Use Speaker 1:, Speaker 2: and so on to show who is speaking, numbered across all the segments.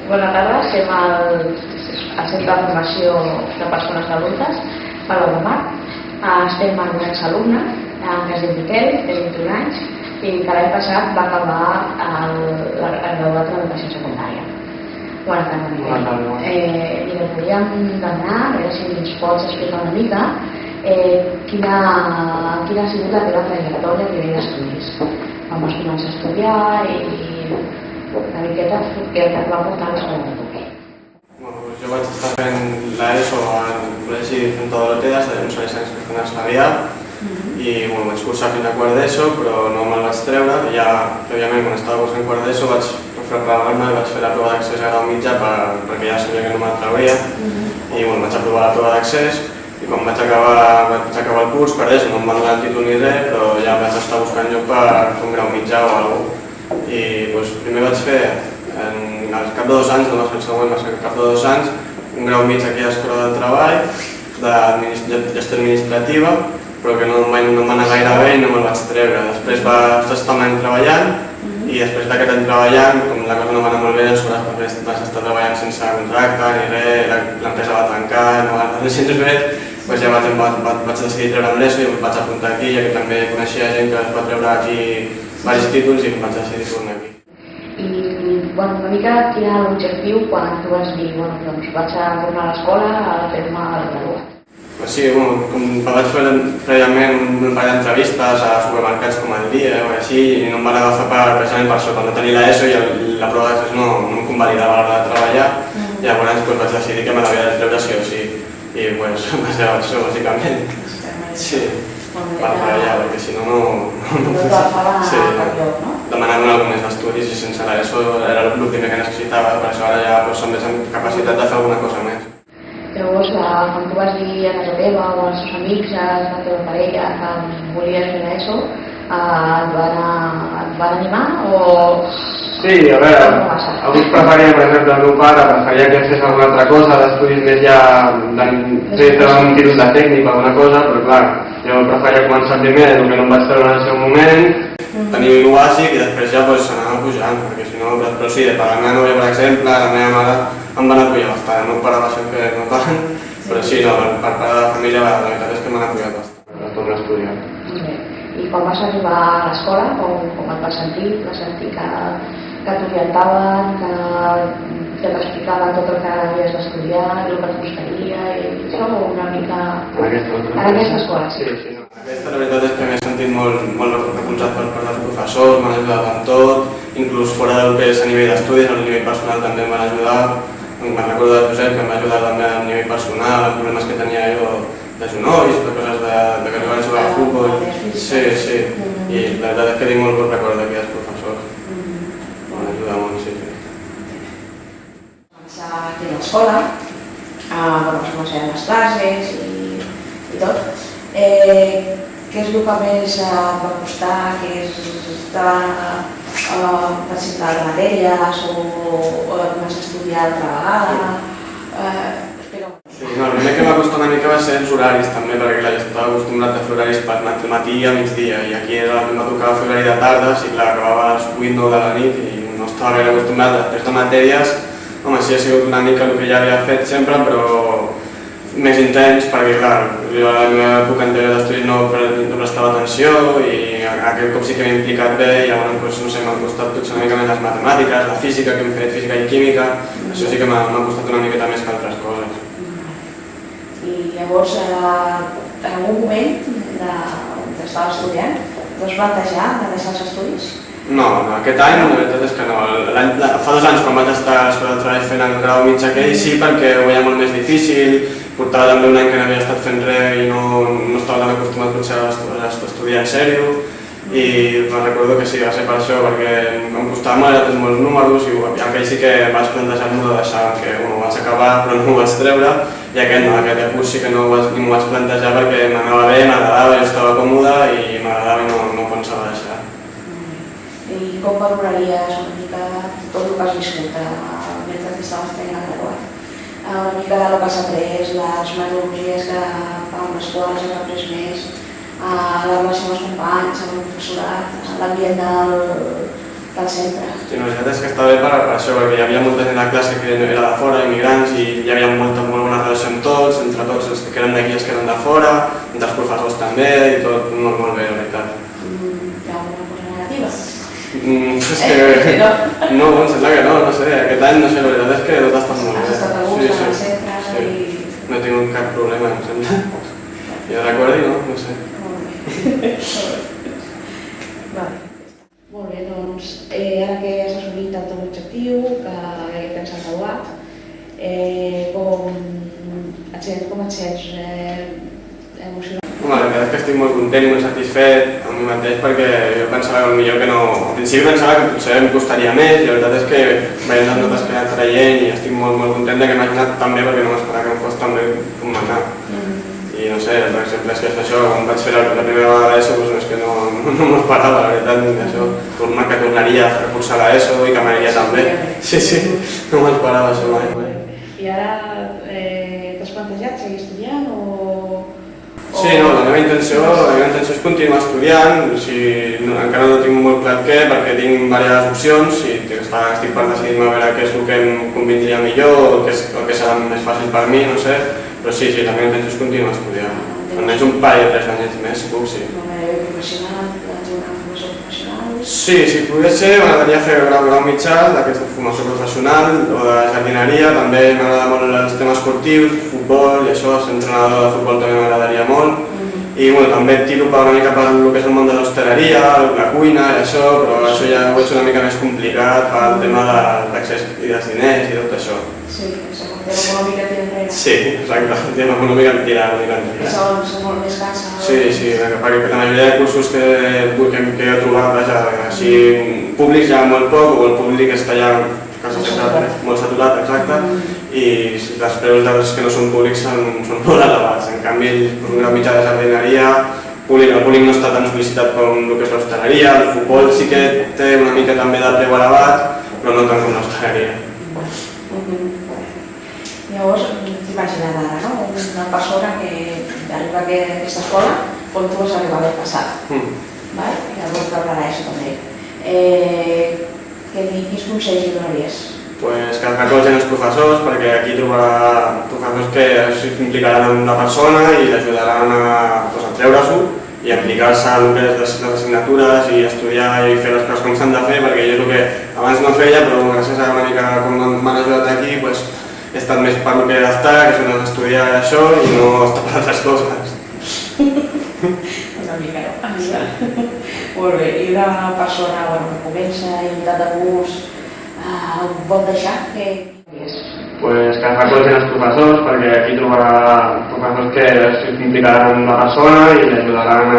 Speaker 1: Bona tarda, estem al Centre de Formació de Persones Adultes, Palau de Mar. Estem amb un exalumne, que es diu Miquel, té 21 anys, i que l'any passat va acabar el graduat d'educació secundària. Bona tarda, Miquel. I volíem demanar, a veure si ens pots explicar una mica quina ha sigut la teva trajectòria a nivell d'estudis. Quan vas començar a estudiar i una miqueta què et va portar a l'escola de Toquer.
Speaker 2: Yo vaig estar fent l'ESO al Col·legi Centro Doroteas, de uns anys que fent Esclavià, i vaig cursar fins a quart d'ESO, però no me'l vaig treure. Ja, prèviament, quan estava cursant quart d'ESO, vaig preparar-me i vaig fer la prova d'accés a grau mitjà perquè ja sabia que no me'l trauria, i vaig aprovar la prova d'accés. I quan vaig acabar el curs, quart d'ESO, no em van donar el títol ni res, però ja vaig estar buscant lloc per fer un grau mitjà o alguna cosa. I primer vaig fer, al cap de 2 anys, no va ser el següent, va ser al cap de 2 anys, un grau mig aquí a l'Escola del Treball, de gestió administrativa, però que no em va anar gaire bé i no me'l vaig treure. Després vaig estar un any treballant, i després d'aquest any treballant, com la cosa no va anar molt bé, després vaig estar treballant sense contracte ni res, l'empresa va tancar, no va anar sense res, doncs ja vaig decidir treure'm l'ESO i em vaig apuntar aquí, ja que també coneixia gent que es va treure aquí diversos títols i em vaig decidir tornar aquí.
Speaker 1: I una mica quin era l'objectiu quan tu vas dir doncs vaig a tornar a l'escola a fer-me el graduat?
Speaker 2: Sí, com vaig fer prèviament un parell d'entrevistes a supermercats com el Dia o així, i no em van agafar precisament per això, per no tenir l'ESO i la prova d'accés no em convalidava a l'hora de treballar. Llavors vaig decidir que me l'havia de treure sí o sí, i va ser això, bàsicament. Sí, per treballar, perquè si no demanaven alguna més d'estudis i sense l'ESO era el primer que necessitava, per això ara ja som més en capacitat de fer alguna cosa més.
Speaker 1: Llavors, quan tu vas dir a casa teva o als teus amics, a la teva parella, que volies fer l'ESO, et van animar o...?
Speaker 3: Sí, a veure, alguns preferien, per exemple, el meu pare preferia que fes alguna altra cosa, d'estudis més ja de un títol de tècnic o alguna cosa, però clar, jo preferia començar primer, el que no em vaig treure en el seu moment.
Speaker 2: Tenir el bàsic i després ja anava pujant, perquè si no, però sí, per la meva nòvia, per exemple, la meva mare em van apoyar bastant, el meu pare va ser que no tant, però sí, no, per part de la família la veritat és que m'han apoyat bastant.
Speaker 3: Per tornar a estudiar.
Speaker 1: I quan vas arribar a l'escola, com et vas sentir? Vas sentir que t'orientaven, que t'explicaven tot el que havies d'estudiar, el que et costaria, i això una mica... En aquesta escola, sí.
Speaker 2: Aquesta la veritat és que m'he sentit molt recolzat per part dels professors, m'han ajudat amb tot, inclús fora del que és a nivell d'estudis, a nivell personal també em van ajudar. Me'n recordo de Josep, que em va ajudar també a nivell personal, els problemes que tenia jo de genolls, de coses de que no vaig jugar a futbol. Sí, i la veritat és que tinc molt bon record d'aquí dels professors. M'han ajudat molt, sí.
Speaker 1: Començar aquí a l'escola, vas començar les classes i tot. Què és el que més et va costar? Què és per exemple, les matèries o començar a estudiar altra vegada?
Speaker 2: El primer que em va costar una mica va ser els horaris també, perquè jo estava acostumbrat a fer horaris per matí i a migdia, i aquí era el que em va tocar fer horari de tardes i clar, acabava a les 8-9 de la nit i no estava gaire acostumbrat. Després de matèries, home, sí ha sigut una mica el que ja havia fet sempre, però més intens, perquè clar, jo a la meva època anterior d'estudis no prestava atenció i aquest cop sí que m'he implicat bé i llavors no sé, m'han costat potser una mica més les matemàtiques, la física, que hem fet física i química, això sí que m'ha costat una miqueta més que altres coses.
Speaker 1: I llavors, en algun moment que estava estudiant, vas plantejar de deixar els estudis?
Speaker 2: No, aquest any la veritat és que no. Fa 2 anys quan vaig estar a l'Escola del Treball fent el grau mig aquell sí, perquè ho veia molt més difícil, portava també un any que no havia estat fent res i no estava tan acostumat potser a estudiar en sèrio i me'n recordo que sí, va ser per això, perquè em costava molt, era molts números i aquell sí que vaig plantejar-m'ho de deixar, que ho vaig acabar però no ho vaig treure, i aquest no, aquest curs sí que no m'ho vaig plantejar perquè m'anava bé, m'agradava, jo estava còmode i m'agradava i no pensava deixar.
Speaker 4: I com valoraries una mica tot el que has viscut mentre estaves tenint el graduat? Una mica del que has après, les metodologies amb les quals has après més, la relació amb els companys, amb el professorat, l'ambient del centre.
Speaker 2: Sí, la veritat és que està bé per això, perquè hi havia molta gent a classe que era de fora, immigrants, i hi havia molt bona relació amb tots, entre tots els que eren d'aquí i els que eren de fora, entre els professors també, i tot molt bé, la veritat.
Speaker 4: Hi ha alguna cosa negativa?
Speaker 2: És que no, em sembla que no sé, aquest any no sé, la veritat és que tot ha estat molt bé.
Speaker 4: Has estat a gust en el centre i...
Speaker 2: No he tingut cap problema, em sembla. Jo recordi, no sé.
Speaker 4: Molt bé, doncs ara que has assolit el teu objectiu, que tens graduat, com et sents emocionat?
Speaker 2: La veritat és que estic molt content i molt satisfet amb mi mateix perquè jo pensava que millor que no... Al principi pensava que potser em costaria més i la veritat és que veient les notes que he anat traient i estic molt content que m'hagi anat tan bé perquè no m'esperava que em fos tan bé com m'ha anat. I no sé, per exemple, és que és això, quan vaig fer la primera vegada l'ESO, doncs és que no m'ho esperava, la veritat, això, que tornaria a fer cursar l'ESO i que m'aniria tan bé. Sí, no m'ho esperava això mai.
Speaker 4: I ara t'has plantejat seguir estudiant o...?
Speaker 2: Sí, no, la meva intenció és continuar estudiant, encara no tinc molt clar què, perquè tinc diverses opcions i estic per decidir-me a veure què és el que em convindria millor o el que serà més fàcil per mi, no sé, però sí, la meva intenció és continuar estudiant. Almenys un parell de 3 anys més, si puc, sí.
Speaker 4: Una manera professional, una formació professional?
Speaker 2: Sí, si pogués ser, m'agradaria fer grau mitjà d'aquesta formació professional o de jardineria, també m'agrada molt els temes esportius, futbol i això, ser entrenador de futbol també m'agradaria molt. I també tiro una mica per el que és el món de l'hostaleria, la cuina i això, però això ja ho veig una mica més complicat pel tema d'accés i dels diners i tot això.
Speaker 4: Sí, el tema econòmic que té enrere.
Speaker 2: Sí, exacte, el tema econòmic em tira una mica enrere.
Speaker 4: Són molt més cansa.
Speaker 2: Sí, perquè la majoria de cursos que he trobat, així públics ja molt poc, o el públic està ja molt saturat, exacte, i els preus dels que no són públics són molt elevats. En canvi, un grau mitjà de jardineria, el públic no està tan sol·licitat com el que és l'hostaleria, el futbol sí que té una mica també de preu elevat, però no tant com l'hostaleria.
Speaker 4: Llavors, t'imagina't ara, no? Una persona que arriba a aquesta escola on tu vas arribar l'any passat. Llavors parlarà això també. Quins consells li donaries?
Speaker 2: Que es recolzen els professors, perquè aquí trobarà professors que s'implicaran en una persona i l'ajudaran a treure-s'ho i aplicar-se a les assignatures i estudiar i fer les coses com s'han de fer, perquè jo és el que abans no feia, però gràcies a una mica com m'han ajudat aquí, he estat més per el que he d'estar, que són estudiar això i no estar per altres coses.
Speaker 4: Una mica, no? Molt bé, i una persona que comença i unitat de curs vol deixar que...
Speaker 3: Que es recolzen els professors, perquè aquí trobarà professors que s'implicaran en la persona i l'ajudaran a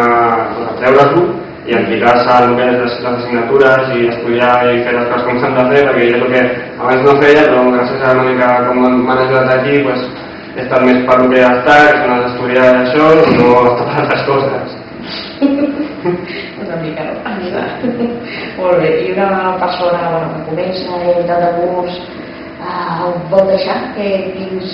Speaker 3: treure-s'ho i implicar-se en el que és les assignatures i estudiar i fer les coses com s'han de fer, perquè jo és el que abans no feia, però gràcies a una mica com m'han ajudat aquí, he estat més per el que he d'estar, que són estudiar això i no estar per altres coses.
Speaker 4: Una mica, no? Molt bé, i una persona que comença i unitat de curs vol deixar que quins...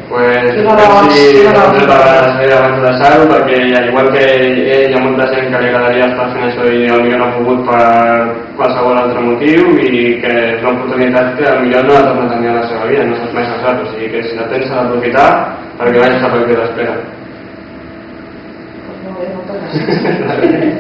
Speaker 3: Pensi moltes vegades abans de deixar-ho, perquè igual que hi ha molta gent que li agradaria estar fent això i potser no ha pogut per qualsevol altre motiu i que és una oportunitat que potser no la torna a tenir a la seva vida, no saps mai saps, o sigui que si la tens s'ha d'aprofitar perquè vagis a per què t'espera.
Speaker 4: Molt bé, moltes gràcies.